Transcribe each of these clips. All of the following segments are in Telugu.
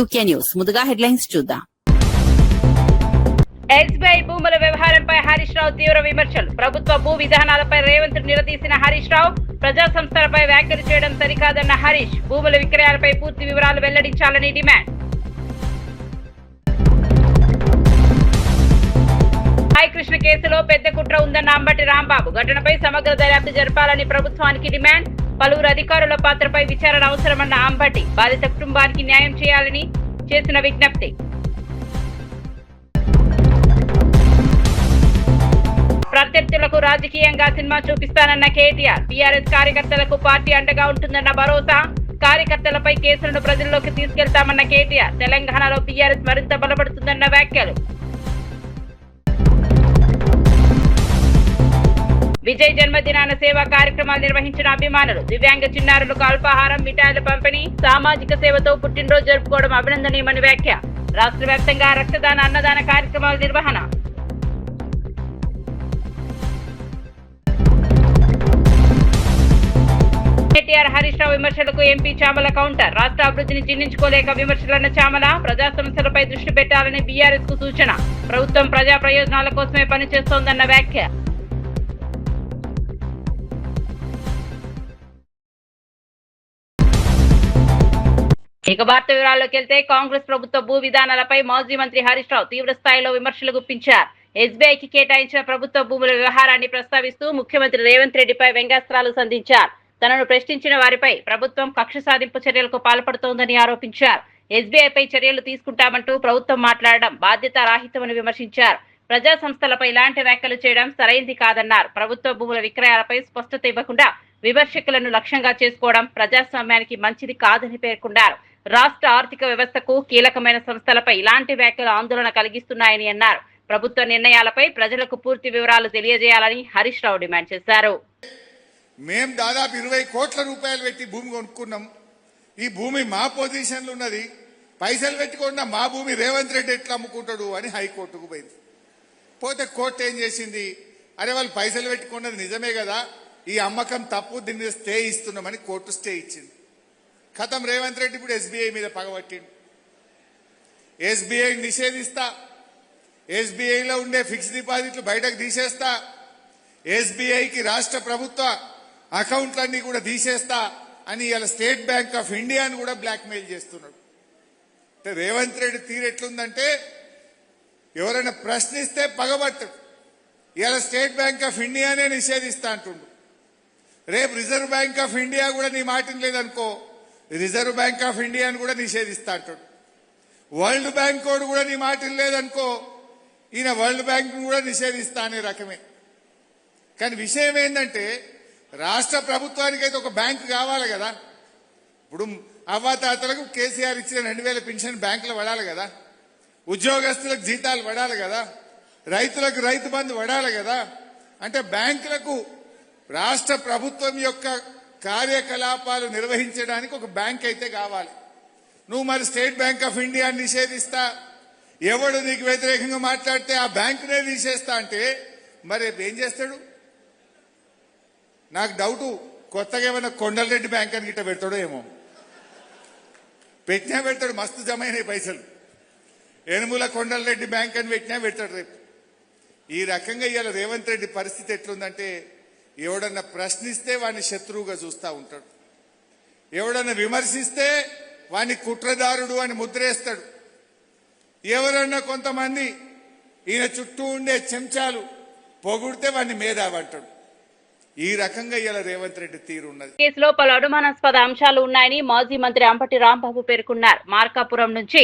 యూకే న్యూస్ ముందుగా హెడ్లైన్స్ చూద్దాం. ఎస్బీఐ భూముల వ్యవహారంపై హరీష్ రావు తీవ్ర విమర్శలు. ప్రభుత్వ భూ విధానాలపై రేవంత్ నిలదీసిన హరీష్ రావు ప్రజా సంస్థలపై వ్యాఖ్యలు చేయడం సరికాదన్న హరీష్. భూముల విక్రయాలపై పూర్తి వివరాలు వెల్లడించాలని డిమాండ్. సాయికృష్ణ కేసులో పెద్ద కుట్ర ఉందన్న అంబటి రాంబాబు. ఘటనపై సమగ్ర దర్యాప్తు జరపాలని ప్రభుత్వానికి డిమాండ్. పలువురు అధికారుల పాత్రపై విచారణ అవసరమన్న అంబటి. బాధిత కుటుంబానికి న్యాయం చేయాలని చేసిన విజ్ఞప్తి. ప్రత్యర్థులకు రాజకీయంగా సినిమా చూపిస్తానన్న కేటీఆర్. టీఆర్ఎస్ కార్యకర్తలకు పార్టీ అండగా ఉంటుందన్న భరోసా. కార్యకర్తలపై కేసులను ప్రజల్లోకి తీసుకెళ్తామన్న కేటీఆర్. తెలంగాణలో టీఆర్ఎస్ మరింత బలపడుతుందన్న వ్యాఖ్యలు. విజయ్ జన్మదినాన సేవా కార్యక్రమాలు నిర్వహించిన అభిమానులు. దివ్యాంగ చిన్నారులకు అల్పాహారం, మిఠాయిల పంపిణీ, సామాజిక సేవతో పుట్టినరోజు జరుపుకోవడం అభినందనీయమని వ్యాఖ్య. రాష్ట్ర వ్యాప్తంగా రక్తదాన, అన్నదాన కార్యక్రమాల నిర్వహణ. కేటీఆర్ హరీష్ రావు విమర్శలకు ఎంపీ చామల కౌంటర్. రాష్ట్ర అభివృద్ధిని జీర్ణించుకోలేక విమర్శలన్న చామల. ప్రజా సమస్యలపై దృష్టి పెట్టాలని బీఆర్ఎస్ కు సూచన. ప్రభుత్వం ప్రజా ప్రయోజనాల కోసమే పనిచేస్తోందన్న వ్యాఖ్య. ఇక వార్త వివరాల్లోకి వెళ్తే కాంగ్రెస్ ప్రభుత్వ భూ విధానాలపై మాజీ మంత్రి హరీష్ రావు తీవ్ర స్థాయిలో విమర్శలు గుప్పించారు. ఎస్బీఐకి కేటాయించిన ప్రభుత్వ భూముల వ్యవహారాన్ని ప్రస్తావిస్తూ ముఖ్యమంత్రి రేవంత్ రెడ్డిపై వ్యంగ్యాస్త్రాలు సంధించారు. తనను ప్రశ్నించిన వారిపై ప్రభుత్వం కక్ష సాధింపు చర్యలకు పాల్పడుతోందని ఆరోపించారు. ఎస్బీఐపై చర్యలు తీసుకుంటామంటూ ప్రభుత్వం మాట్లాడడం బాధ్యతారాహిత్యమని విమర్శించారు. ప్రజా సంస్థలపై ఇలాంటి వ్యాఖ్యలు చేయడం సరైంది కాదన్నారు. ప్రభుత్వ భూముల విక్రయాలపై స్పష్టత ఇవ్వకుండా విమర్శకులను లక్ష్యంగా చేసుకోవడం ప్రజాస్వామ్యానికి మంచిది కాదని పేర్కొన్నారు. రాష్ట్ర ఆర్థిక వ్యవస్థకు కీలకమైన సంస్థలపై ఇలాంటి వ్యాఖ్యలు ఆందోళన కలిగిస్తున్నాయని అన్నారు. ప్రభుత్వ నిర్ణయాలపై ప్రజలకు పూర్తి వివరాలు తెలియజేయాలని హరీష్ రావు డిమాండ్ చేశారు. మేం దాదాపు 20 కోట్ల రూపాయలు పెట్టి భూమి కొనుక్కున్నాం. ఈ భూమి మా పొజిషన్లో ఉన్నది. పైసలు పెట్టుకున్న మా భూమి రేవంత్ రెడ్డి ఎట్లా అమ్ముకుంటాడు అని హైకోర్టుకు పోయింది. పోతే కోర్టు ఏం చేసింది, అరే వాళ్ళు పైసలు పెట్టుకున్నది నిజమే కదా, ఈ అమ్మకం తప్పు, దీని మీద స్టే ఇస్తున్నామని కోర్టు స్టే ఇచ్చింది. ఖతం రేవంత్ రెడ్డి ఇప్పుడు ఎస్బీఐ మీద పగబట్టిండు. ఎస్బీఐ నిషేధిస్తా, ఎస్బీఐలో ఉండే ఫిక్స్డ్ డిపాజిట్లు బయటకు తీసేస్తా, ఎస్బీఐకి రాష్ట్ర ప్రభుత్వ అకౌంట్లన్నీ కూడా తీసేస్తా అని ఇలా స్టేట్ బ్యాంక్ ఆఫ్ ఇండియాను కూడా బ్లాక్మెయిల్ చేస్తున్నాడు. అంటే రేవంత్ రెడ్డి తీరు ఎట్లుందంటే ఎవరైనా ప్రశ్నిస్తే పగబట్టడు. ఇలా స్టేట్ బ్యాంక్ ఆఫ్ ఇండియానే నిషేధిస్తా అంటుండు. రేపు రిజర్వ్ బ్యాంక్ ఆఫ్ ఇండియా కూడా నీ మాట లేదనుకో, రిజర్వ్ బ్యాంక్ ఆఫ్ ఇండియాను కూడా నిషేధిస్తా అంటాడు. వరల్డ్ బ్యాంక్ కోడ్ కూడా నీ మాట లేదనుకో, ఈయన వరల్డ్ బ్యాంక్ కూడా నిషేధిస్తా అనే రకమే. కానీ విషయం ఏంటంటే రాష్ట్ర ప్రభుత్వానికైతే ఒక బ్యాంకు కావాలి కదా. ఇప్పుడు అవ్వాతాతలకు కేసీఆర్ ఇచ్చిన 2000 పెన్షన్ బ్యాంకులో పడాలి కదా, ఉద్యోగస్తులకు జీతాలు పడాలి కదా, రైతులకు రైతు బంధు పడాలి కదా. అంటే బ్యాంకులకు రాష్ట్ర ప్రభుత్వం యొక్క కార్యకలాపాలు నిర్వహించడానికి ఒక బ్యాంక్ అయితే కావాలి. నువ్వు మరి స్టేట్ బ్యాంక్ ఆఫ్ ఇండియా నిషేధిస్తా, ఎవడు నీకు వ్యతిరేకంగా మాట్లాడితే ఆ బ్యాంకునే తీసేస్తా అంటే మరి ఏం చేస్తాడు? నాకు డౌటు, కొత్తగా ఏమైనా కొండలరెడ్డి బ్యాంక్ అని గిట్ట పెడతాడో ఏమో. పెట్టినా పెడతాడు, మస్తు జమైన పైసలు. ఎనుముల కొండలరెడ్డి బ్యాంక్ అని పెట్టినా పెడతాడు రేపు. ఈ రకంగా ఇవాళ రేవంత్ రెడ్డి పరిస్థితి ఎట్లుందంటే ఎవడన్నా ప్రశ్నిస్తే వాడిని శత్రువుగా చూస్తూ ఉంటాడు, ఎవడన్నా విమర్శిస్తే వాడిని కుట్రదారుడు అని ముద్రేస్తాడు. ఎవరన్నా కొంతమంది ఈయన చుట్టూ ఉండే చెంచాలు పొగుడితే వాడిని మేధావంటాడు. ఈ రకంగా ఇలా రేవంత్ రెడ్డి తీరున్నది. కేసులో పలు అనుమానాస్పద అంశాలు ఉన్నాయని మాజీ మంత్రి అంబటి రాంబాబు పేర్కొన్నారు. మార్కాపురం నుంచి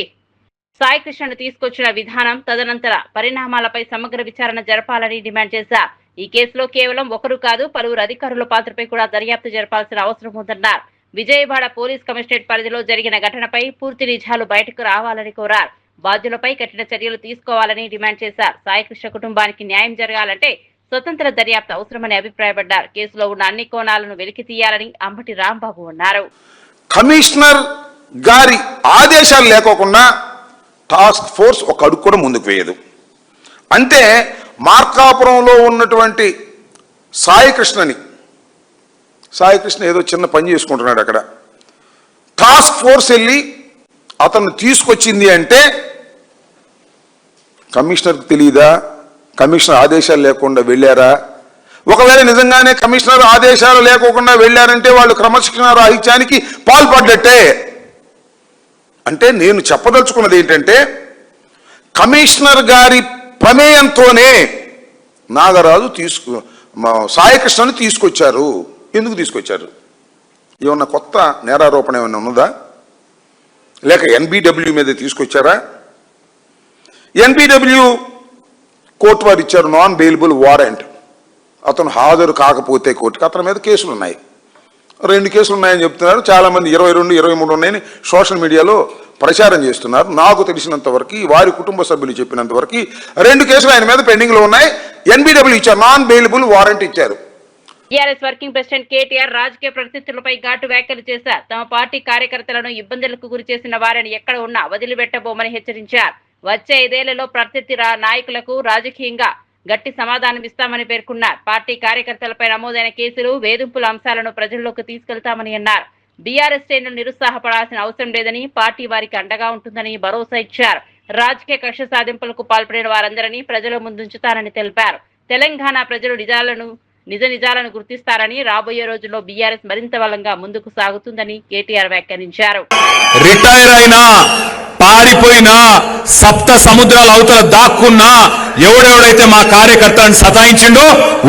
సాయికృష్ణను తీసుకొచ్చిన విధానం, తదనంతర పరిణామాలపై సమగ్ర విచారణ జరపాలని డిమాండ్ చేశారు. ఈ కేసులో కేవలం ఒకరు కాదు, పలువురు అధికారుల పాత్రపై కూడా దర్యాప్తు జరపాల్సిన అవసరం ఉందన్నారు. విజయవాడ పోలీస్ కమిషనరేట్ పరిధిలో జరిగిన ఘటనపై పూర్తి నిజాలు బయటకు రావాలని కోరారు. బాధ్యులపై కఠిన చర్యలు తీసుకోవాలని డిమాండ్ చేశారు. సాయికృష్ణ కుటుంబానికి న్యాయం జరగాలంటే స్వతంత్ర దర్యాప్తు అవసరమని అభిప్రాయపడ్డారు. కేసులో ఉన్న అన్ని కోణాలను వెలికి తీయాలని అంబటి రాంబాబు అన్నారు. కమిషనర్ గారి ఆదేశాలు లేకోకుండా టాస్క్ ఫోర్స్ ఒక అడుగు కూడా ముందుకు వేయదు. అంటే మార్కాపురంలో ఉన్నటువంటి సాయికృష్ణ ఏదో చిన్న పని చేసుకుంటున్నాడు. అక్కడ టాస్క్ ఫోర్స్ వెళ్ళి అతను తీసుకొచ్చింది అంటే కమిషనర్కి తెలియదా? కమిషనర్ ఆదేశాలు లేకుండా వెళ్ళారా? ఒకవేళ నిజంగానే కమిషనర్ ఆదేశాలు లేకోకుండా వెళ్ళారంటే వాళ్ళు క్రమశిక్షణ రాహిత్యానికి పాల్పడ్డట్టే. అంటే నేను చెప్పదలుచుకున్నది ఏంటంటే, కమిషనర్ గారి ప్రమేయంతోనే నాగరాజు సాయికృష్ణను తీసుకొచ్చారు. ఎందుకు తీసుకొచ్చారు? ఏమన్నా కొత్త నేరారోపణ ఏమైనా ఉన్నదా? లేక ఎన్బిడబ్ల్యూ మీద తీసుకొచ్చారా? ఎన్బిడబ్ల్యూ కోర్టు వారు ఇచ్చారు నాన్ బెయిలబుల్ వారెంట్. అతను హాజరు కాకపోతే కోర్టుకి అతని మీద కేసులు ఉన్నాయి. 2 కేసులు ఉన్నాయని చెప్తున్నారు. చాలామంది 22, 23 ఉన్నాయని సోషల్ మీడియాలో ప్రచారం చేస్తున్నారు. నాకు తెలిసినంత వరకు, వారి కుటుంబ సభ్యులు చెప్పినంత వరకు 2 కేసులు ఆయన మీద పెండింగ్ లో ఉన్నాయి. ఎన్బిడబ్ల్యూ ఇచ్చారు, నాన్ బెయిలబుల్ వారెంట్ ఇచ్చారు. టీఆర్ఎస్ వర్కింగ్ ప్రెసిడెంట్ కేటీఆర్ రాజకీయ పరిస్థితులపై ఘాటు వ్యాఖ్యలు చేశారు. తమ పార్టీ కార్యకర్తలను ఇబ్బందులకు గురి చేసిన వారిని ఎక్కడ ఉన్నా వదిలిపెట్టబోమని హెచ్చరించారు. వచ్చే 5 ఏళ్లలో ప్రత్యర్థి నాయకులకు రాజకీయంగా గట్టి సమాధానం ఇస్తామని పేర్కొన్నారు. పార్టీ కార్యకర్తలపై నమోదైన కేసులు, వేధింపుల అంశాలను ప్రజల్లోకి తీసుకెళ్తామని అన్నారు. బీఆర్ఎస్ శ్రేణులు నిరుత్సాహపడాల్సిన అవసరం లేదని, పార్టీ వారికి అండగా ఉంటుందని భరోసా ఇచ్చారు. రాజకీయ కక్ష సాధింపులకు పాల్పడిన వారందరినీ ప్రజల ముందుంచుతారని తెలిపారు. తెలంగాణ ప్రజలు నిజాలను గుర్తిస్తారని, రాబోయే రోజుల్లో బీఆర్ఎస్ మరింత బలంగా ముందుకు సాగుతుందని కేటీఆర్ వ్యాఖ్యానించారు. రిటైర్ అయినా, పారిపోయినా, సప్త సముద్రాల అవతల దాక్కున్నా ఎవడెవడైతే మా కార్యకర్తలను సతాయించిండో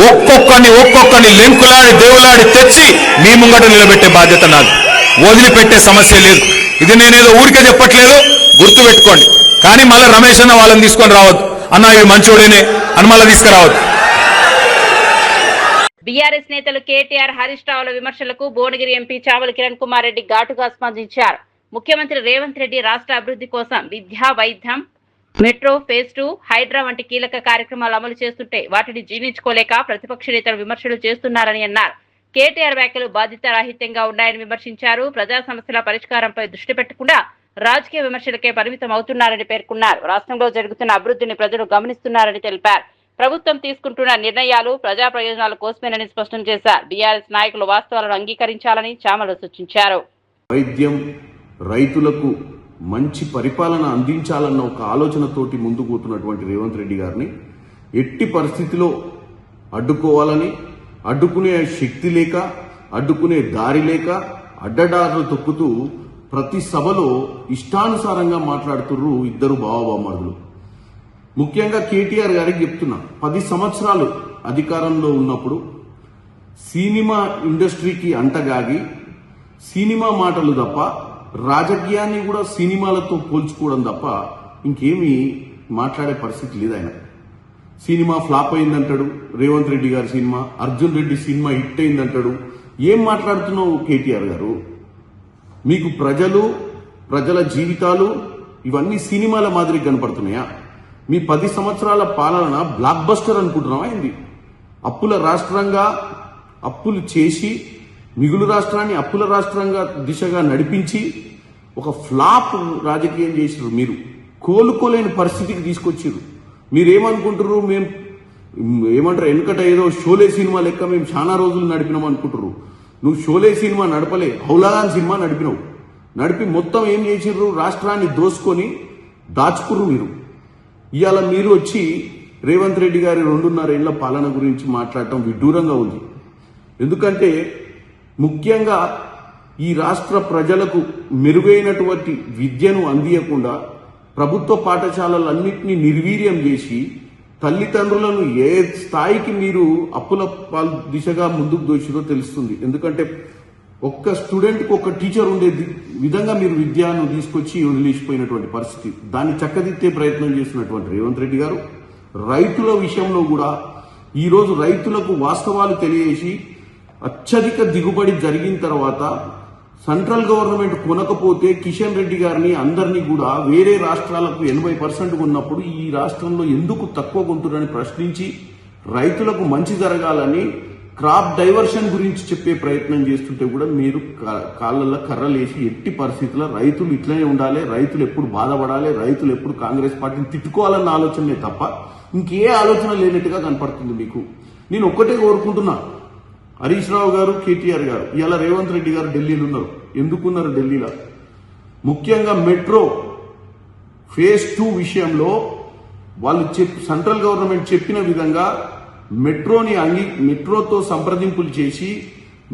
ఒక్కొక్కని లెంకులాడి దేవులాడి తెచ్చి మీ ముంగట నిలబెట్టే బాధ్యత నాది. వదిలిపెట్టే సమస్య లేదు. ఇది నేనేదో ఊరికే చెప్పట్లేదు, గుర్తు పెట్టుకోండి. కానీ మళ్ళీ రమేష్ అన్న వాళ్ళని తీసుకొని రావద్దు. అన్న ఇవి మంచోడేనే అని మళ్ళీ తీసుకురావద్దు. బీఆర్ఎస్ నేతలు కేటీఆర్, హరీష్ రావుల విమర్శలకు భువనగిరి ఎంపీ చావలి కిరణ్ కుమార్ రెడ్డి ఘాటుగా స్పందించారు. ముఖ్యమంత్రి రేవంత్ రెడ్డి రాష్ట్ర అభివృద్ధి కోసం విద్యా, వైద్యం, మెట్రో, ఫేజ్ 2, హైడ్రా వంటి కీలక కార్యక్రమాలు అమలు చేస్తుంటే వాటిని జీర్ణించుకోలేక ప్రతిపక్ష నేతలు విమర్శలు చేస్తున్నారని అన్నారు. కేటీఆర్ వ్యాఖ్యలు బాధ్యతారాహిత్యంగా ఉన్నాయని విమర్శించారు. ప్రజా సమస్యల పరిష్కారంపై దృష్టి పెట్టకుండా రాజకీయ విమర్శలకే పరిమితం అవుతున్నారని పేర్కొన్నారు. రాష్ట్రంలో జరుగుతున్న అభివృద్ధిని ప్రజలు గమనిస్తున్నారని తెలిపారు. ప్రభుత్వం తీసుకుంటున్న నిర్ణయాలు ప్రజా ప్రయోజనాల కోసమేనని స్పష్టం చేశారు. బీఆర్ఎస్ నాయకులు వాస్తవాలను అంగీకరించాలని చామల సూచించారు. వైద్యం, రైతులకు మంచి పరిపాలన అందించాలన్న ఒక ఆలోచనతోటి ముందుకు పోతున్నటువంటి రేవంత్ రెడ్డి గారిని ఎట్టి పరిస్థితిలో అడ్డుకోవాలని, అడ్డుకునే శక్తి లేక, అడ్డుకునే దారి లేక అడ్డదారులు తొక్కుతూ ప్రతి సభలో ఇష్టానుసారంగా మాట్లాడుతుర్రు ఇద్దరు బావబామరులు. ముఖ్యంగా కేటీఆర్ గారికి చెప్తున్నా, 10 సంవత్సరాలు అధికారంలో ఉన్నప్పుడు సినిమా ఇండస్ట్రీకి అంటగాగి సినిమా మాటలు తప్ప, రాజకీయాన్ని కూడా సినిమాలతో పోల్చుకోవడం తప్ప ఇంకేమీ మాట్లాడే పరిస్థితి లేదు. ఆయన సినిమా ఫ్లాప్ అయిందంటాడు, రేవంత్ రెడ్డి గారి cinema, Arjun Reddy cinema hit అయిందంటాడు. ఏం మాట్లాడుతున్నావు కేటీఆర్ గారు? మీకు ప్రజల జీవితాలు ఇవన్నీ సినిమాల మాదిరి కనపడుతున్నాయా? మీ 10 సంవత్సరాల పాలన బ్లాక్ బస్టర్ అనుకుంటున్నావా? ఏంది? అప్పుల రాష్ట్రంగా అప్పులు చేసి మిగులు రాష్ట్రాన్ని అప్పుల రాష్ట్రంగా దిశగా నడిపించి ఒక ఫ్లాప్ రాజకీయం చేసిరు. మీరు కోలుకోలేని పరిస్థితికి తీసుకొచ్చిర్రు. మీరేమనుకుంటారు? మేము ఏమంటారు, వెనుకట ఏదో షోలే సినిమా లెక్క మేము చాలా రోజులు నడిపినాం అనుకుంటారు. నువ్వు షోలే సినిమా నడపలే, హౌలాగాన్ సినిమా నడిపినావు. నడిపి మొత్తం ఏం చేసిర్రు? రాష్ట్రాన్ని దోసుకొని దాచుకుర్రు మీరు. ఇవాళ మీరు వచ్చి రేవంత్ రెడ్డి గారి 2.5 ఏళ్ల పాలన గురించి మాట్లాడటం విడ్డూరంగా ఉంది. ఎందుకంటే ముఖ్యంగా ఈ రాష్ట్ర ప్రజలకు మెరుగైనటువంటి విద్యను అందియకుండా ప్రభుత్వ పాఠశాలలన్నింటినీ నిర్వీర్యం చేసి తల్లిదండ్రులను ఏ స్థాయికి మీరు అప్పుల దిశగా ముందుకు దోషిదో తెలుస్తుంది. ఎందుకంటే ఒక్క స్టూడెంట్కి ఒక టీచర్ ఉండే విధంగా మీరు విద్యను తీసుకొచ్చి వదిలేసిపోయినటువంటి పరిస్థితి. దాన్ని చక్కదిద్దే ప్రయత్నం చేస్తున్నటువంటి రేవంత్ రెడ్డి గారు రైతుల విషయంలో కూడా ఈరోజు రైతులకు వాస్తవాలు తెలియజేసి అత్యధిక దిగుబడి జరిగిన తర్వాత సెంట్రల్ గవర్నమెంట్ కొనకపోతే కిషన్ రెడ్డి గారిని అందరినీ కూడా వేరే రాష్ట్రాలకు 80% ఉన్నప్పుడు ఈ రాష్ట్రంలో ఎందుకు తక్కువ కొంటున్నారని ప్రశ్నించి రైతులకు మంచి జరగాలని క్రాప్ డైవర్షన్ గురించి చెప్పే ప్రయత్నం చేస్తుంటే కూడా మీరు కాళ్ళల్లో కర్రలేసి ఎట్టి పరిస్థితుల్లో రైతులు ఇట్లనే ఉండాలి, రైతులు ఎప్పుడు బాధపడాలి, రైతులు ఎప్పుడు కాంగ్రెస్ పార్టీని తిట్టుకోవాలన్న ఆలోచనే తప్ప ఇంకే ఆలోచన లేనట్టుగా కనపడుతుంది మీకు. నేను ఒక్కటే కోరుకుంటున్నా, హరీష్ రావు గారు, కేటీఆర్ గారు, ఇలా రేవంత్ రెడ్డి గారు ఢిల్లీలో ఉన్నారు. ఎందుకున్నారు ఢిల్లీలో? ముఖ్యంగా మెట్రో ఫేజ్ 2 విషయంలో వాళ్ళు సెంట్రల్ గవర్నమెంట్ చెప్పిన విధంగా మెట్రోతో సంప్రదింపులు చేసి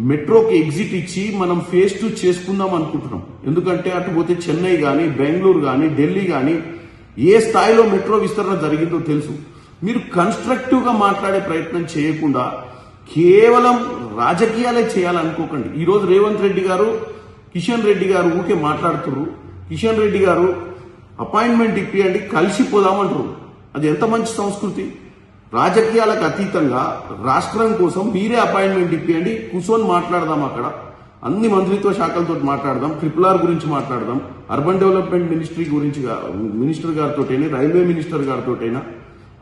మెట్రోకి ఎగ్జిట్ ఇచ్చి మనం ఫేజ్ 2 చేసుకుందాం అనుకుంటున్నాం. ఎందుకంటే అటు పోతే చెన్నై కానీ, బెంగళూరు కానీ, ఢిల్లీ కానీ ఏ స్థాయిలో మెట్రో విస్తరణ జరిగిందో తెలుసు. మీరు కన్స్ట్రక్టివ్ గా మాట్లాడే ప్రయత్నం చేయకుండా కేవలం రాజకీయాలే చేయాలనుకోకండి. ఈరోజు రేవంత్ రెడ్డి గారు, కిషన్ రెడ్డి గారు ఊకే మాట్లాడుతున్నారు. కిషన్ రెడ్డి గారు అపాయింట్మెంట్ ఇప్పియండి, కలిసిపోదామంటారు. అది ఎంత మంచి సంస్కృతి. రాజకీయాలకు అతీతంగా రాష్ట్రం కోసం మీరే అపాయింట్మెంట్ ఇప్పియండి, కూర్చొని మాట్లాడదాం. అక్కడ అన్ని మంత్రిత్వ శాఖలతో మాట్లాడదాం, RRR గురించి మాట్లాడదాం, అర్బన్ డెవలప్మెంట్ మినిస్టర్ గారితోటైనా, రైల్వే మినిస్టర్ గారితోటైనా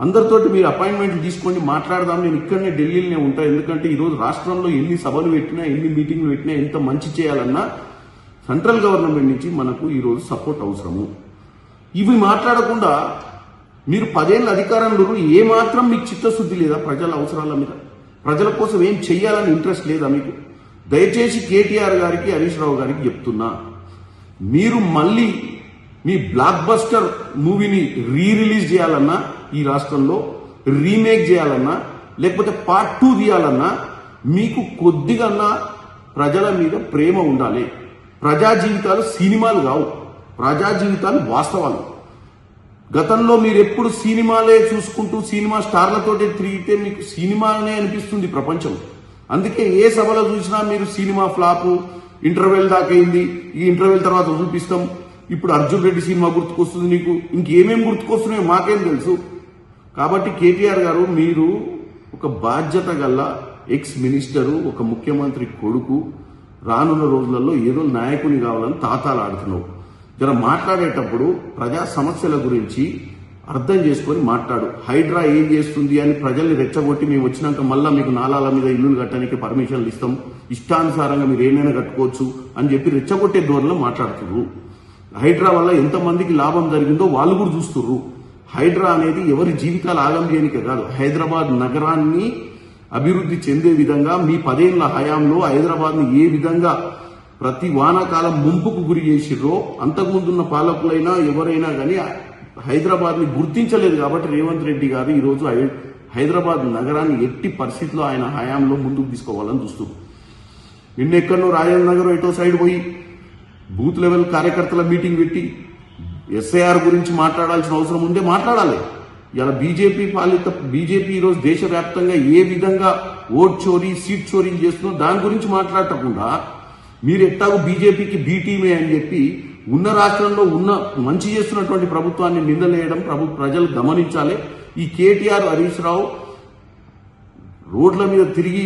అందరితోటి మీరు అపాయింట్మెంట్లు తీసుకోండి, మాట్లాడదాం. నేను ఇక్కడనే ఢిల్లీలోనే ఉంటా. ఎందుకంటే ఈరోజు రాష్ట్రంలో ఎన్ని సభలు పెట్టినా, ఎన్ని మీటింగ్లు పెట్టినా, ఎంత మంచి చేయాలన్నా సెంట్రల్ గవర్నమెంట్ నుంచి మనకు ఈరోజు సపోర్ట్ అవసరము. ఇవి మాట్లాడకుండా మీరు 10 ఏళ్ళ అధికారంలో ఏమాత్రం మీకు చిత్తశుద్ధి లేదా? ప్రజల అవసరాల మీద, ప్రజల కోసం ఏం చెయ్యాలని ఇంట్రెస్ట్ లేదా మీకు? దయచేసి కేటీఆర్ గారికి, హరీష్ రావు గారికి చెప్తున్నా, మీరు మళ్ళీ మీ బ్లాక్ బస్టర్ మూవీని రిలీజ్ చేయాలన్నా, ఈ రాష్ట్రంలో రీమేక్ చేయాలన్నా, లేకపోతే పార్ట్ 2 తీయాలన్నా మీకు కొద్దిగా ప్రజల మీద ప్రేమ ఉండాలి. ప్రజా జీవితాలు సినిమాలు కావు, ప్రజా జీవితాలు వాస్తవాలు. గతంలో మీరు ఎప్పుడు సినిమాలే చూసుకుంటూ సినిమా స్టార్లతోటి తిరిగితే మీకు సినిమానే అనిపిస్తుంది ప్రపంచం. అందుకే ఏ సభలో చూసినా మీరు సినిమా ఫ్లాప్, ఇంటర్వెల్ దాకా అయింది, ఈ ఇంటర్వెల్ తర్వాత చూపిస్తాం, ఇప్పుడు అర్జున్ రెడ్డి సినిమా గుర్తుకొస్తుంది, నీకు ఇంకేమేం గుర్తుకొస్తున్నాయో మాకేం తెలుసు. కాబట్టి కేటీఆర్ గారు, మీరు ఒక బాధ్యత గల ఎక్స్ మినిస్టరు, ఒక ముఖ్యమంత్రి కొడుకు, రానున్న రోజులలో ఏదో నాయకుని కావాలని తాతాలు ఆడుతున్నావు. జర మాట్లాడేటప్పుడు ప్రజా సమస్యల గురించి అర్థం చేసుకొని మాట్లాడు. హైడ్రా ఏం చేస్తుంది అని ప్రజల్ని రెచ్చగొట్టి మేము వచ్చినాక మళ్ళా మీకు నాలాల మీద ఇల్లులు కట్టడానికి పర్మిషన్లు ఇస్తాం, ఇష్టానుసారంగా మీరు ఏమైనా కట్టుకోవచ్చు అని చెప్పి రెచ్చగొట్టే ధోరణిలో మాట్లాడుతున్నారు. హైడ్రా వల్ల ఎంతమందికి లాభం జరిగిందో వాళ్ళు కూడా చూస్తున్నారు. హైడ్రా అనేది ఎవరి జీవితాలు ఆగం చేయనికే కాదు, హైదరాబాద్ నగరాన్ని అభివృద్ధి చెందే విధంగా మీ 10 ఏళ్ల హయాంలో హైదరాబాద్ని ఏ విధంగా ప్రతి వానాకాలం ముంపుకు గురి చేసిర్రో, అంతకుముందున్న పాలకులైనా ఎవరైనా కానీ హైదరాబాద్ని గుర్తించలేదు. కాబట్టి రేవంత్ రెడ్డి గారు ఈరోజు హైదరాబాద్ నగరాన్ని ఎట్టి పరిస్థితిలో ఆయన హయాంలో ముందుకు తీసుకోవాలని చూస్తున్నారు. నిన్నెక్కడో రాజేంద్ర నగర్ ఎటో సైడ్ పోయి బూత్ లెవెల్ కార్యకర్తల మీటింగ్ పెట్టి ఎస్ఐఆర్ గురించి మాట్లాడాల్సిన అవసరం ఉంటే మాట్లాడాలి. ఇలా బీజేపీ ఈరోజు దేశవ్యాప్తంగా ఏ విధంగా ఓట్ చోరీ, సీట్ చోరీ చేస్తుందో దాని గురించి మాట్లాడకుండా మీరు ఎట్టాగో బీజేపీకి బీటీమే అని చెప్పి ఉన్న రాష్ట్రంలో ఉన్న మంచి చేస్తున్నటువంటి ప్రభుత్వాన్ని నిందలేయడం ప్రజలు గమనించాలి. ఈ కేటీఆర్, హరీష్ రావు రోడ్ల మీద తిరిగి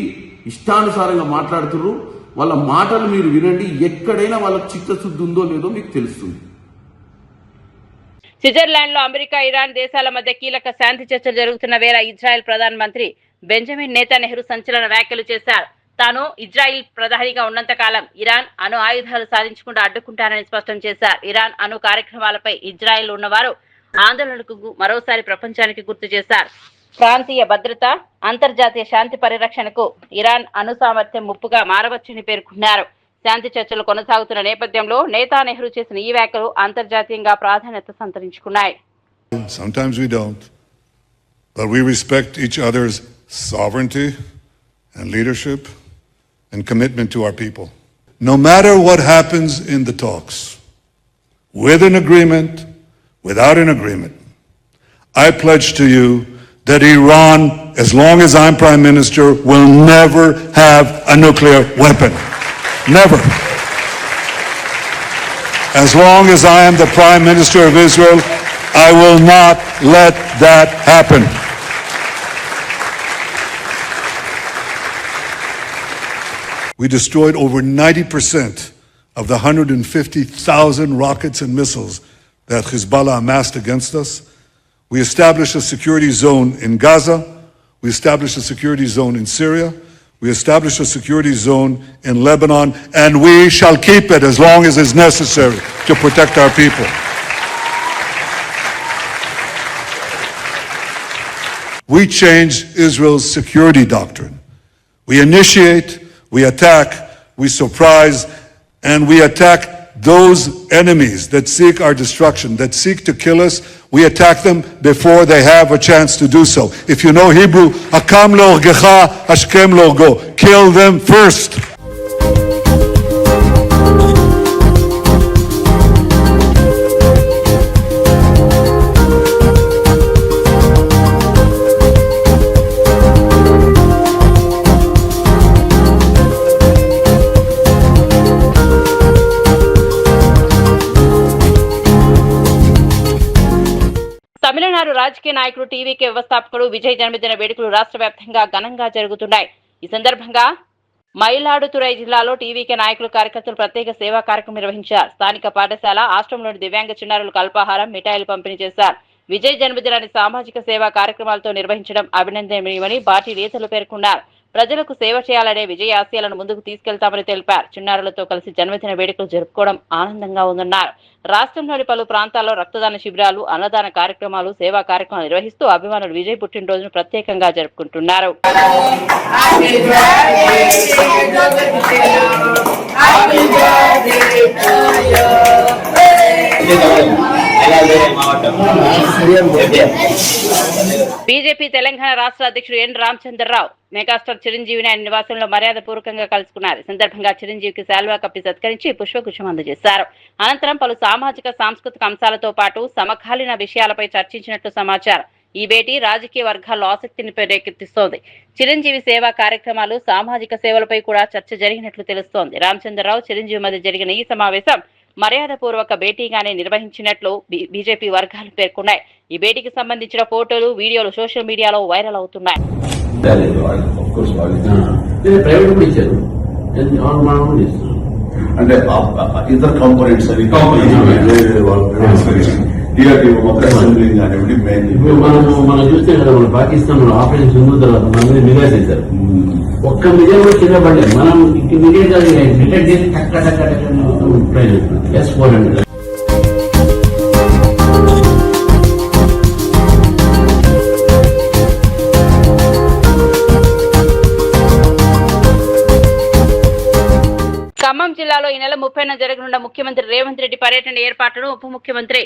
ఇష్టానుసారంగా మాట్లాడుతున్నారు. వాళ్ళ మాటలు మీరు వినండి, ఎక్కడైనా వాళ్ళకి చిత్తశుద్ధి ఉందో లేదో మీకు తెలుస్తుంది. స్విట్జర్లాండ్ లో అమెరికా, ఇరాన్ దేశాల మధ్య కీలక శాంతి చర్చలు జరుగుతున్న వేళ ఇజ్రాయెల్ ప్రధానమంత్రి బెంజమిన్ నెతన్యాహు సంచలన వ్యాఖ్యలు చేశారు. తాను ఇజ్రాయిల్ ప్రధానిగా ఉన్నంత కాలం ఇరాన్ అణు ఆయుధాలు సాధించకుండా అడ్డుకుంటానని స్పష్టం చేశారు. ఇరాన్ అణు కార్యక్రమాలపై ఇజ్రాయెల్ ఉన్నవారు ఆందోళనకు మరోసారి ప్రపంచానికి గుర్తు చేశారు. ప్రాంతీయ భద్రత, అంతర్జాతీయ శాంతి పరిరక్షణకు ఇరాన్ అణు సామర్థ్యం ముప్పుగా మారవచ్చని పేర్కొన్నారు. శాంతి చర్చలు కొనసాగుతున్న నేపథ్యంలో నెతన్యాహు చేసిన ఈ వ్యాఖ్యలు అంతర్జాతీయంగా ప్రాధాన్యత సంతరించుకున్నాయి. Sometimes we don't, but we respect each other's sovereignty and leadership and commitment to our people. No matter what happens in the talks, with an agreement, without an agreement, I pledge to you that Iran, as long as I'm Prime Minister, will never have a nuclear weapon. Never. As long as I am the Prime Minister of Israel, I will not let that happen. We destroyed over 90% of the 150,000 rockets and missiles that Hezbollah amassed against us. We established a security zone in Gaza. We established a security zone in Syria. We established a security zone in Lebanon, and we shall keep it as long as is necessary to protect our people. We changed Israel's security doctrine. We initiate, we attack, we surprise, and we attack those enemies that seek our destruction, that seek to kill us, we attack them before they have a chance to do so. If you know Hebrew, Hakam Lorgecha, Hashkem Lorgo. Kill them first. Tamil Nadu రాజకీయ నాయకుడు టీవీకే వ్యవస్థాపకుడు విజయ్ జన్మదిన వేడుకలు రాష్ట్ర వ్యాప్తంగా ఘనంగా జరుగుతున్నాయి. ఈ సందర్భంగా మయిలాడుతురై జిల్లాలో టీవీకే నాయకులు కార్యకర్తలు ప్రత్యేక సేవా కార్యక్రమం నిర్వహించారు. స్థానిక పాఠశాల ఆశ్రమంలోని దివ్యాంగ చిన్నారులకు అల్పాహారం, మిఠాయిలు పంపిణీ చేశారు. విజయ్ జన్మదినాన్ని సామాజిక సేవా కార్యక్రమాలతో నిర్వహించడం అభినందనీయమని పార్టీ నేతలు పేర్కొన్నారు. ప్రజలకు సేవ చేయాలనే విజయ ఆశయాలను ముందుకు తీసుకెళ్తామని తెలిపారు. చిన్నారులతో కలిసి జన్మదిన వేడుకలు జరుపుకోవడం ఆనందంగా ఉందన్నారు. రాష్ట్రంలోని పలు ప్రాంతాల్లో రక్తదాన శిబిరాలు, అన్నదాన కార్యక్రమాలు, సేవా కార్యక్రమాలు నిర్వహిస్తూ అభిమానులు విజయ్ పుట్టినరోజును ప్రత్యేకంగా జరుపుకుంటున్నారు. బీజేపీ తెలంగాణ రాష్ట్ర అధ్యక్షుడు ఎన్ రామచంద్రరావు మెగాస్టార్ చిరంజీవిని ఆయన నివాసంలో మర్యాదపూర్వకంగా కలుసుకున్నారు. ఈ సందర్భంగా చిరంజీవికి శాల్వా కప్పి సత్కరించి పుష్పగుచ్చం అందజేశారు. అనంతరం పలు సామాజిక సాంస్కృతిక అంశాలతో పాటు సమకాలీన విషయాలపై చర్చించినట్లు సమాచారం. ఈ భేటీ రాజకీయ వర్గాల్లో ఆసక్తిని రేకెత్తిస్తోంది. చిరంజీవి సేవా కార్యక్రమాలు, సామాజిక సేవలపై కూడా చర్చ జరిగినట్లు తెలుస్తోంది. రామచంద్రరావు, చిరంజీవి మధ్య జరిగిన ఈ సమావేశం మర్యాదపూర్వక భేటీగానే నిర్వహించినట్లు బీజేపీ వర్గాలు పేర్కొన్నాయి. ఈ భేటీకి సంబంధించిన ఫోటోలు, వీడియోలు సోషల్ మీడియాలో వైరల్ అవుతున్నాయి. అంటే ఇతర కాంపోనెంట్స్ అవి మనం చూస్తే కదా, మన పాకిస్తాన్ ఆపరేషన్ ముందు తర్వాత మన మీద నిఘా చేశారు. ఒక్క మిజా కూడా కింద పడలేదు. మనం ఇమీడియట్ గా డిటెక్ట్ చేసి ట్రై చేస్తున్నాం. S-400 ఖమ్మం జిల్లాలో ఈ నెల 30న జరగనున్న ముఖ్యమంత్రి రేవంత్ రెడ్డి పర్యటన ఏర్పాట్లను ఉప ముఖ్యమంత్రి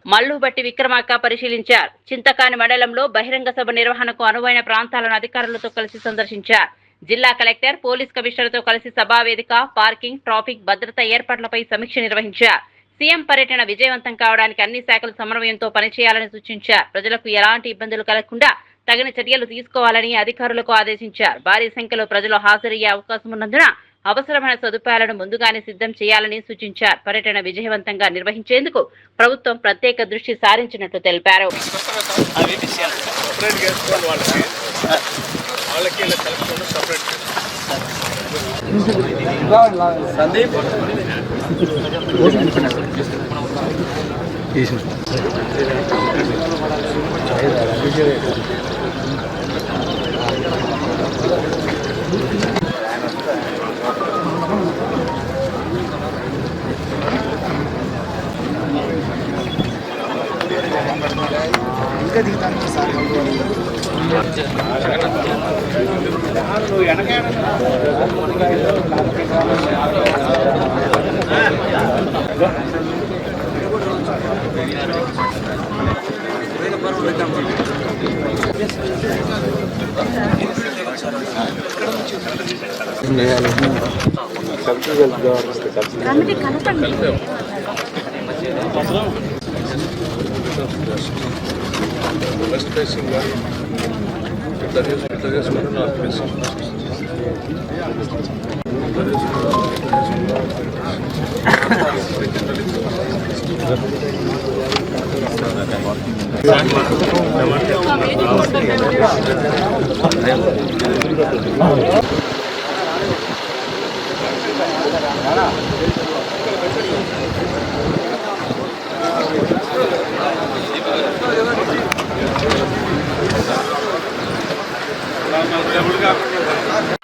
మల్లుబట్టి విక్రమార్క పరిశీలించారు. చింతకాని మండలంలో బహిరంగ సభ నిర్వహణకు అనువైన ప్రాంతాలను అధికారులతో కలిసి సందర్శించారు. జిల్లా కలెక్టర్, పోలీస్ కమిషనర్తో కలిసి సభా వేదిక, పార్కింగ్, ట్రాఫిక్ భద్రత ఏర్పాట్లపై సమీక్ష నిర్వహించారు. సీఎం పర్యటన విజయవంతం కావడానికి అన్ని శాఖలు సమన్వయంతో పనిచేయాలని సూచించారు. ప్రజలకు ఎలాంటి ఇబ్బందులు కలగకుండా తగిన చర్యలు తీసుకోవాలని అధికారులకు ఆదేశించారు. భారీ సంఖ్యలో ప్రజలు హాజరయ్యే అవకాశం ఉన్నందున అవసరమైన సదుపాయాలను ముందుగానే సిద్ధం చేయాలని సూచించారు. పర్యటన విజయవంతంగా నిర్వహించేందుకు ప్రభుత్వం ప్రత్యేక దృష్టి సారించినట్లు తెలిపారు.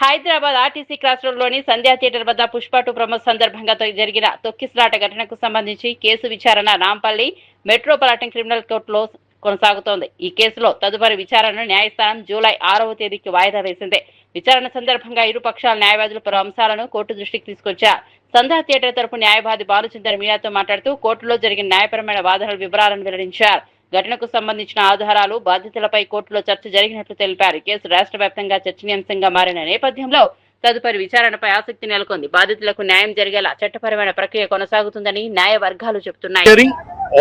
హైదరాబాద్ ఆర్టీసీ క్రాస్ రోడ్ లోని సంధ్యా థియేటర్ వద్ద పుష్ప 2 ప్రమోద్ సందర్భంగా జరిగిన తొక్కిసలాట ఘటనకు సంబంధించి కేసు విచారణ నాంపల్లి మెట్రోపాలిటన్ క్రిమినల్ కోర్టులో కొనసాగుతోంది. ఈ కేసులో తదుపరి విచారణను న్యాయస్థానం జూలై 6వ తేదీకి వాయిదా వేసింది. విచారణ సందర్భంగా ఇరు పక్షాల న్యాయవాదులు పలు అంశాలను కోర్టు దృష్టికి తీసుకొచ్చారు. సంధ్యా థియేటర్ తరపు న్యాయవాది భానుచందర్ మీడియాతో మాట్లాడుతూ కోర్టులో జరిగిన న్యాయపరమైన వాదనల వివరాలను వెల్లడించారు. ఘటనకు సంబంధించిన ఆధారాలు, బాధ్యతలపై కోర్టులో చర్చ జరిగినట్లు తెలిపారు. కేసు రాష్ట్ర వ్యాప్తంగా చర్చనీయాంశంగా మారిన నేపథ్యంలో తదుపరి విచారణపై ఆసక్తి నెలకొంది. బాధితులకు న్యాయం జరిగేలా చట్టపరమైన ప్రక్రియ కొనసాగుతుందని న్యాయ వర్గాలు చెబుతున్నాయి.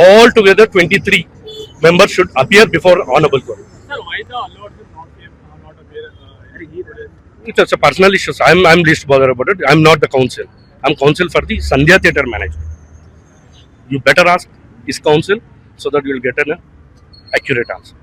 All together 23 members should appear before honorable court. Sir, why the allowed not appear? It's a personal issue. I'm least bothered about it. I'm not the counsel. I'm counsel for the Sandhya Theatre management. You better ask his counsel so that you'll get an accurate answer.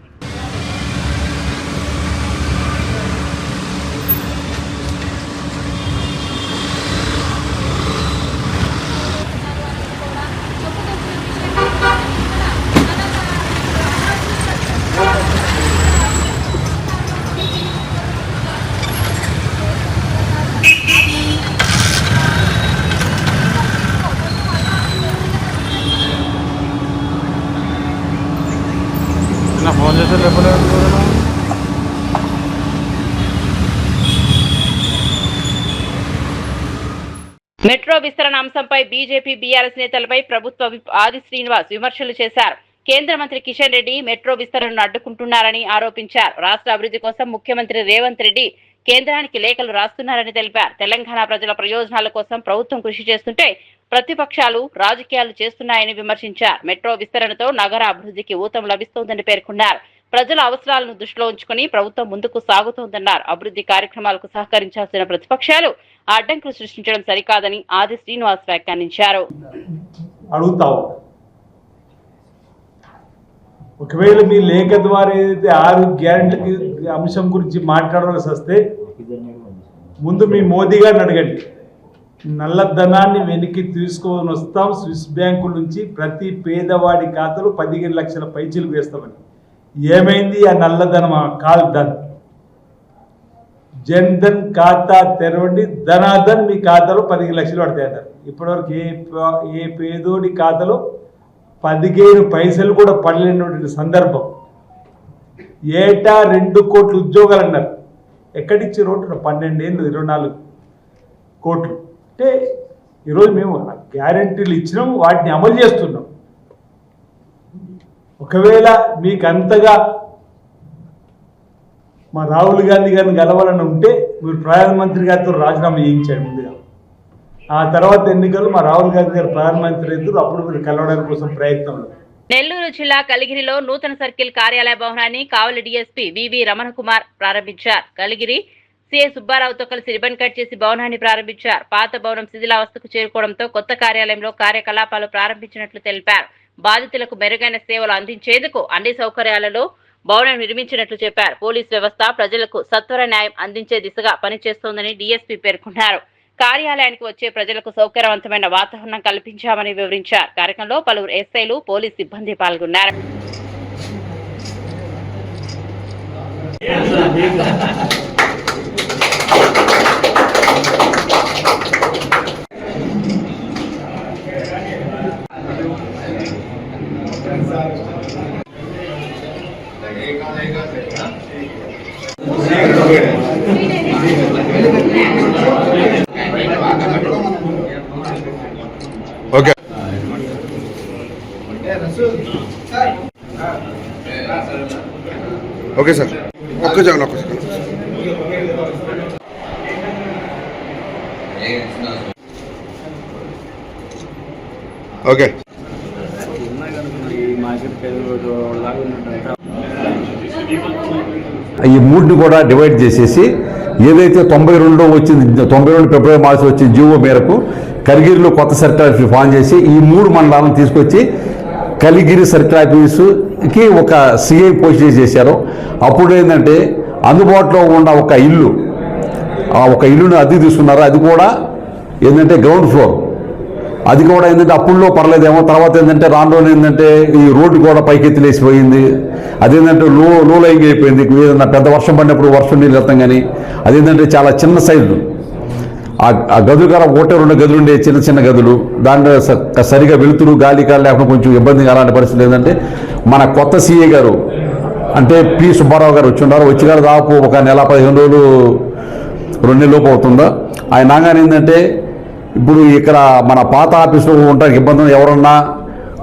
Metro విస్తరణ అంశంపై బీజేపీ బీఆర్ఎస్ నేతలపై ప్రభుత్వ విప్ ఆది శ్రీనివాస్ విమర్శలు చేశారు. కేంద్ర మంత్రి కిషన్ రెడ్డి మెట్రో విస్తరణను అడ్డుకుంటున్నారని ఆరోపించారు. రాష్ట్ర అభివృద్ధి కోసం ముఖ్యమంత్రి రేవంత్ రెడ్డి కేంద్రానికి లేఖలు రాస్తున్నారని తెలిపారు. తెలంగాణ ప్రజల ప్రయోజనాల కోసం ప్రభుత్వం కృషి చేస్తుంటే ప్రతిపక్షాలు రాజకీయాలు చేస్తున్నాయని విమర్శించారు. మెట్రో విస్తరణతో నగర అభివృద్ధికి ఊతం లభిస్తోందని పేర్కొన్నారు. ప్రజల అవసరాలను దృష్టిలో ఉంచుకుని ప్రభుత్వం ముందుకు సాగుతోందన్నారు. అభివృద్ధి కార్యక్రమాలకు సహకరించాల్సిన ప్రతిపక్షాలు అడ్డంకులు సృష్టించడం సరికాదని ఆది శ్రీనివాస్ వ్యాఖ్యానించారు. ఒకవేళ మీ లేఖ ద్వారా ఏదైతే 6 గ్యారెంటీలకి అంశం గురించి మాట్లాడాల్సి వస్తే ముందు మీ మోదీ గారిని అడగండి. నల్లధనాన్ని వెనక్కి తీసుకొని వస్తాం, స్విస్ బ్యాంకుల నుంచి ప్రతి పేదవాడి ఖాతాలో 15 లక్షల పైచీలు వేస్తామని. ఏమైంది ఆ నల్లధనం? కాల్ ధన్. జన్ ధన్ ఖాతా తెరవండి, ధనాధన్ మీ ఖాతాలో 15 లక్షలు పడతాయన్నారు. ఇప్పటివరకు ఏ పేదోడి ఖాతాలో 15 పైసలు కూడా పడలేనటువంటి సందర్భం. ఏటా 2 కోట్ల ఉద్యోగాలు అన్నారు. ఎక్కడిచ్చి రోడ్డు 12 ఏళ్ళు 24 కోట్లు. అంటే ఈరోజు మేము గ్యారెంటీలు ఇచ్చినాం, వాటిని అమలు చేస్తున్నాం. ఒకవేళ మీకు అంతగా మా రాహుల్ గాంధీ గారిని గెలవాలని ఉంటే మీరు ప్రధానమంత్రి గారితో రాజీనామా చేయించాడు ముందుగా. ఆ తర్వాత ఎన్నికలు మా రాహుల్ గాంధీ గారు ప్రధానమంత్రి అయితే అప్పుడు మీరు కలవడానికి కోసం ప్రయత్నంలో. నెల్లూరు జిల్లా కలిగిరిలో నూతన సర్కిల్ కార్యాలయ భవనాన్ని కావలి డీఎస్పీ వివి రమణ కుమార్ ప్రారంభించారు. కలిగిరి సిఐ సుబ్బారావుతో కలిసి రిబన్ కట్ చేసి భవనాన్ని ప్రారంభించారు. పాత భవనం శిథిలావస్థకు చేరుకోవడంతో కొత్త కార్యాలయంలో కార్యకలాపాలు ప్రారంభించినట్లు తెలిపారు. బాధితులకు మెరుగైన సేవలు అందించేందుకు అన్ని సౌకర్యాలలో భవనం నిర్మించినట్లు చెప్పారు. పోలీస్ వ్యవస్థ ప్రజలకు సత్వర న్యాయం అందించే దిశగా పనిచేస్తోందని డీఎస్పీ పేర్కొన్నారు. కార్యాలయానికి వచ్చే ప్రజలకు సౌకర్యవంతమైన వాతావరణం కల్పించామని వివరించారు. కార్యక్రమంలో పలువురు ఎస్ఐలు, పోలీస్ సిబ్బంది పాల్గొన్నారు. ఓకే ఓకే సార్, ఒక్క సెకండ్. ఓకే ఈ మూడుని కూడా డివైడ్ చేసేసి ఏదైతే 92 వచ్చింది, 92 ఫిబ్రవరి మాసం వచ్చిన జీవో మేరకు కలిగిరిలో కొత్త సర్కిల్ ఆఫీస్ ఫామ్ చేసి ఈ 3 మండలాలను తీసుకొచ్చి కలిగిరి సర్కిల్ ఆఫీసుకి ఒక సిఐ పోస్ట్ చేశారు. అప్పుడు ఏంటంటే అందుబాటులో ఉన్న ఒక ఇల్లు, ఆ ఒక ఇల్లుని అద్దె తీసుకున్నారు. అది కూడా ఏంటంటే గ్రౌండ్ ఫ్లోర్. అది కూడా ఏంటంటే అప్పుల్లో పర్లేదేమో, తర్వాత ఏంటంటే రాను ఏంటంటే ఈ రోడ్డు కూడా పైకెత్తిలేసిపోయింది. అదేంటంటే లో లైంగ్ అయిపోయింది. ఏదన్నా పెద్ద వర్షం పడినప్పుడు వర్షం నీళ్ళు వెళ్తాం. కానీ అదేంటంటే చాలా చిన్న సైజు ఆ గదులు గారు 1-2 గదులు ఉండే చిన్న గదులు. దాంట్లో సరిగా వెలుతురు గాలి కాలు లేకుండా కొంచెం ఇబ్బందిగా అలాంటి పరిస్థితులు. ఏంటంటే మన కొత్త సిఐ గారు అంటే పి సుబ్బారావు గారు వచ్చి గారు దాదాపు ఒక నెల 15 రోజులు 2 నెలల లోపు అవుతుందా. ఆయన నాగానే ఏంటంటే ఇప్పుడు ఇక్కడ మన పాత ఆఫీసులో ఉండడానికి ఇబ్బంది, ఎవరన్నా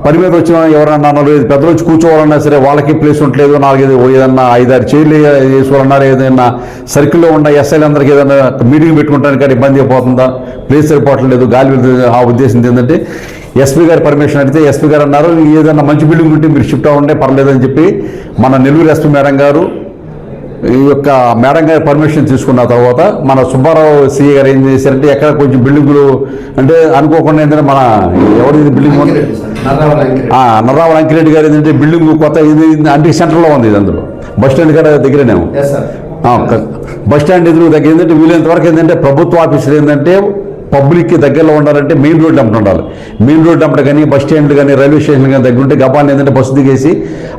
పని మీద వచ్చిన ఎవరన్నా 4-5 పెద్దలు వచ్చి కూర్చోవాలన్నా సరే వాళ్ళకి ప్లేస్ ఉండలేదు. 4-5 ఏదన్నా 5-6 చైర్లు వేసుకోవాలన్నారు. ఏదైనా సర్కిల్లో ఉన్న ఎస్ఐలందరికీ ఏదైనా మీటింగ్ పెట్టుకుంటానికి కానీ ఇబ్బంది అయిపోతుందా, ప్లేస్ సరిపోవట్లేదు, గాలి. ఆ ఉద్దేశం ఏంటంటే ఎస్పీ గారి పర్మిషన్ అడిగితే ఎస్పీ గారు అన్నారు ఏదైనా మంచి బిల్డింగ్ ఉంటే మీరు షిఫ్ట్ అవ్వండి పర్లేదని చెప్పి మన నెల్లూరు ఎస్పీ మేడం గారు ఈ యొక్క మేడం గారి పర్మిషన్ తీసుకున్న తర్వాత మన సుబ్బారావు సిఏ గారు ఏం చేశారంటే ఎక్కడ కొంచెం బిల్డింగులు అంటే అనుకోకుండా ఏంటంటే మన ఎవరిది బిల్డింగ్ నర్రావళ అంకిరెడ్డి గారు ఏంటంటే బిల్డింగ్ కొత్త ఇది అంటికి సెంటర్లో ఉంది. ఇది అందులో బస్ స్టాండ్ కాడ దగ్గరనే బస్ స్టాండ్ ఎదురు దగ్గర ఏంటంటే వీలైనంత వరకు ఏంటంటే ప్రభుత్వ ఆఫీసులు ఏంటంటే పబ్లిక్కి దగ్గరలో ఉండాలంటే మెయిన్ రోడ్ అమ్మట ఉండాలి. మెయిన్ రోడ్ అమ్మట కానీ బస్ స్టాండ్ కానీ రైల్వే స్టేషన్ కానీ దగ్గర ఉంటే గబాన్ని ఏంటంటే బస్సు దిగేసి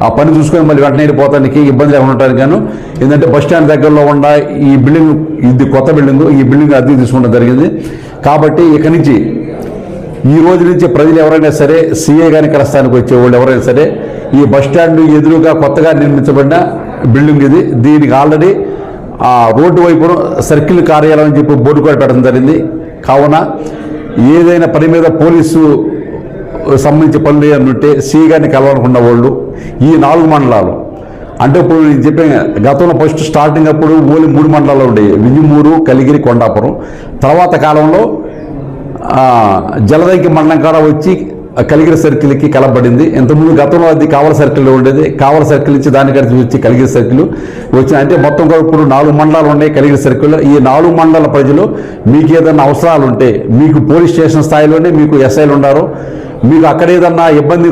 ఆ పని చూసుకొని మళ్ళీ వెంటనే వెళ్ళిపోతానికి ఇబ్బంది లేకుండా ఉండడానికి గాను ఏంటంటే బస్ స్టాండ్ దగ్గరలో ఉన్న ఈ బిల్డింగ్, ఇది కొత్త బిల్డింగ్, ఈ బిల్డింగ్ అద్దె తీసుకోవడం జరిగింది. కాబట్టి ఇక నుంచి ఈ రోజు నుంచి ప్రజలు ఎవరైనా సరే సీఏ గారి కలస్థానికి వచ్చేవాళ్ళు ఎవరైనా సరే ఈ బస్ స్టాండ్ ఎదురుగా కొత్తగా నిర్మించబడిన బిల్డింగ్ ఇది. దీనికి ఆల్రెడీ ఆ రోడ్డు వైపున సర్కిల్ కార్యాలయం అని చెప్పి బోర్డు కూడా పెట్టడం జరిగింది. కావున ఏదైనా పని మీద పోలీసు సంబంధించి పనులు ఏమంటే సీ గారిని కలవాలనుకున్న వాళ్ళు ఈ 4 మండలాలు అంటే ఇప్పుడు నేను చెప్పాను గతంలో ఫస్ట్ స్టార్టింగ్ అప్పుడు ఓన్లీ 3 మండలాలు ఉండేవి, వింజమూరు, కలిగిరి, కొండాపురం. తర్వాత కాలంలో జలదంకి మండలం కాడ వచ్చి కలిగిరి సర్కిల్కి కలపబడింది. ఇంతకుముందు గతంలో అది కావల సర్కిల్లో ఉండేది. కావల సర్కిల్ నుంచి దానికడిచి వచ్చి కలిగిరి సర్కిల్ వచ్చిన అంటే మొత్తం కూడా ఇప్పుడు 4 మండలాలు ఉన్నాయి కలిగిరి సర్కిల్లో. ఈ 4 మండల ప్రజలు మీకు ఏదైనా అవసరాలు ఉంటే మీకు పోలీస్ స్టేషన్ స్థాయిలోనే మీకు ఎస్ఐలు ఉన్నారు. మీకు అక్కడ ఏదన్నా ఇబ్బంది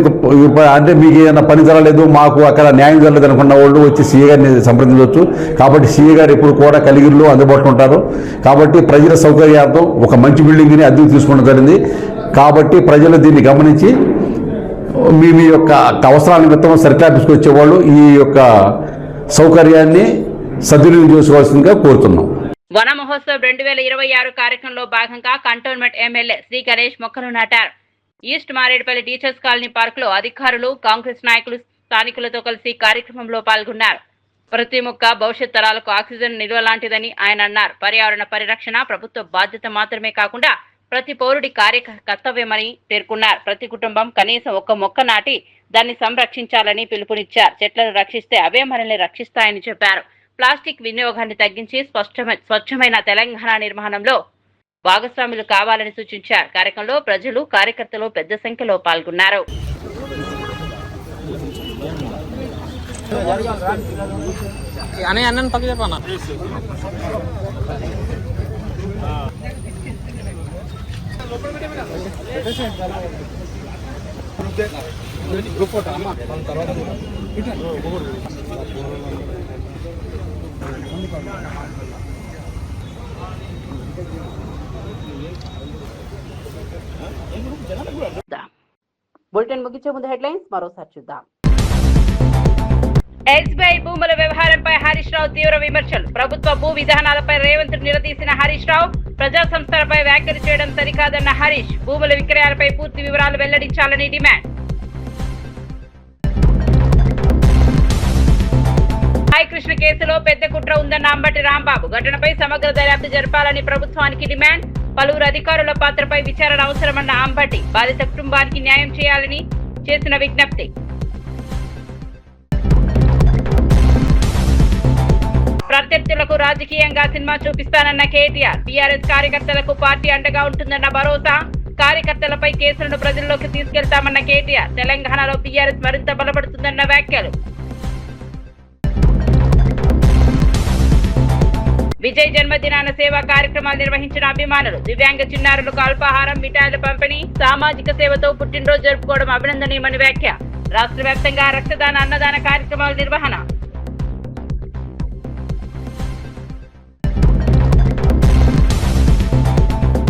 అంటే మీకు ఏదైనా పని జరగలేదు, మాకు అక్కడ న్యాయం జరగలేదు అనుకున్న వాళ్ళు వచ్చి సీఏ గారిని సంప్రదించవచ్చు. కాబట్టి సీఏ గారు ఎప్పుడు కూడా కలిగిరిలో అందుబాటులో ఉంటారు. కాబట్టి ప్రజల సౌకర్యార్థం ఒక మంచి బిల్డింగ్ని అద్దెకు తీసుకోవడం జరిగింది. కాబట్టి ప్రజలు దీన్ని గమనించి మీ యొక్క అవసరాల నిమిత్తం సర్కిల్ ఆఫీస్కి వచ్చేవాళ్ళు ఈ యొక్క సౌకర్యాన్ని సద్వినియోగం చేసుకోవాల్సిందిగా కోరుతున్నాం. వన మహోత్సవ్ 2026 కార్యక్రమంలో భాగంగా కంటోన్మెంట్ ఎమ్మెల్యే శ్రీ గణేష్ మొక్కలు నాటారు. East Marredpally teachers colony park లో అధికారులు, కాంగ్రెస్ నాయకులు, స్థానికులతో కలిసి కార్యక్రమంలో పాల్గొన్నారు. ప్రతి మొక్క భవిష్యత్ తరాలకు ఆక్సిజన్ నిల్వ లాంటిదని ఆయన అన్నారు. పర్యావరణ పరిరక్షణ ప్రభుత్వ బాధ్యత మాత్రమే కాకుండా ప్రతి పౌరుడి కర్తవ్యమని పేర్కొన్నారు. ప్రతి కుటుంబం కనీసం 1 మొక్క నాటి దాన్ని సంరక్షించాలని పిలుపునిచ్చారు. చెట్లను రక్షిస్తే అవే మనల్ని రక్షిస్తాయని చెప్పారు. ప్లాస్టిక్ వినియోగాన్ని తగ్గించి స్వచ్ఛమైన తెలంగాణ నిర్మాణంలో భాగస్వాములు కావాలని సూచించారు. కార్యక్రమంలో ప్రజలు, కార్యకర్తలు పెద్ద సంఖ్యలో పాల్గొన్నారు. బులెటిన్ ముగించే ముందు హెడ్లైన్స్ మరోసారి చూద్దాం. ఎస్బీఐ భూముల వ్యవహారంపై హరీష్ రావు తీవ్ర విమర్శలు. ప్రభుత్వ భూ విధానాలపై రేవంత్ నిలదీసిన హరీష్ రావు ప్రజా సంస్థలపై వ్యాఖ్యలు చేయడం సరికాదన్న హరీష్. భూముల విక్రయాలపై పూర్తి వివరాలు వెల్లడించాలని డిమాండ్. సాయికృష్ణ కేసులో పెద్ద కుట్ర ఉందన్న అంబటి రాంబాబు. ఘటనపై సమగ్ర దర్యాప్తు జరపాలని ప్రభుత్వానికి డిమాండ్. పలువురు అధికారుల పాత్రపై విచారణ అవసరమన్న అంబటి. బాధిత కుటుంబానికి న్యాయం చేయాలని చేసిన విజ్ఞప్తి. ప్రత్యర్థులకు రాజకీయంగా సినిమా చూపిస్తానన్న కేటీఆర్. బీఆర్ఎస్ కార్యకర్తలకు పార్టీ అండగా ఉంటుందన్న భరోసా. కార్యకర్తలపై కేసులను ప్రజల్లోకి తీసుకెళ్తామన్న కేటీఆర్. తెలంగాణలో బీఆర్ఎస్ మరింత బలపడుతుందన్న వ్యాఖ్యలు. విజయ్ జన్మదినాన సేవా కార్యక్రమాలు నిర్వహించిన అభిమానులు. దివ్యాంగ చిన్నారులకు అల్పాహారం, మిఠాయిల పంపిణీ. సామాజిక సేవతో పుట్టినరోజు జరుపుకోవడం అభినందనీయమని వ్యాఖ్య. రాష్ట్ర వ్యాప్తంగా రక్తదాన, అన్నదాన కార్యక్రమాల నిర్వహణ.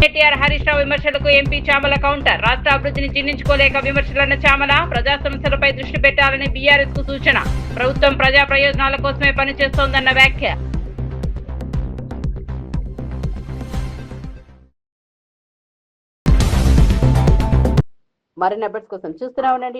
కేటీఆర్, హరీష్ రావు విమర్శలకు ఎంపీ చామల కౌంటర్. రాష్ట్ర అభివృద్ధిని జీర్ణించుకోలేక విమర్శలన్న చామల. ప్రజా సమస్యలపై దృష్టి పెట్టాలని బీఆర్ఎస్ కు సూచన. ప్రభుత్వం ప్రజా ప్రయోజనాల కోసమే పనిచేస్తోందన్న వ్యాఖ్య. మరిన్ని అప్డేట్స్ కోసం చూస్తూనే ఉండండి.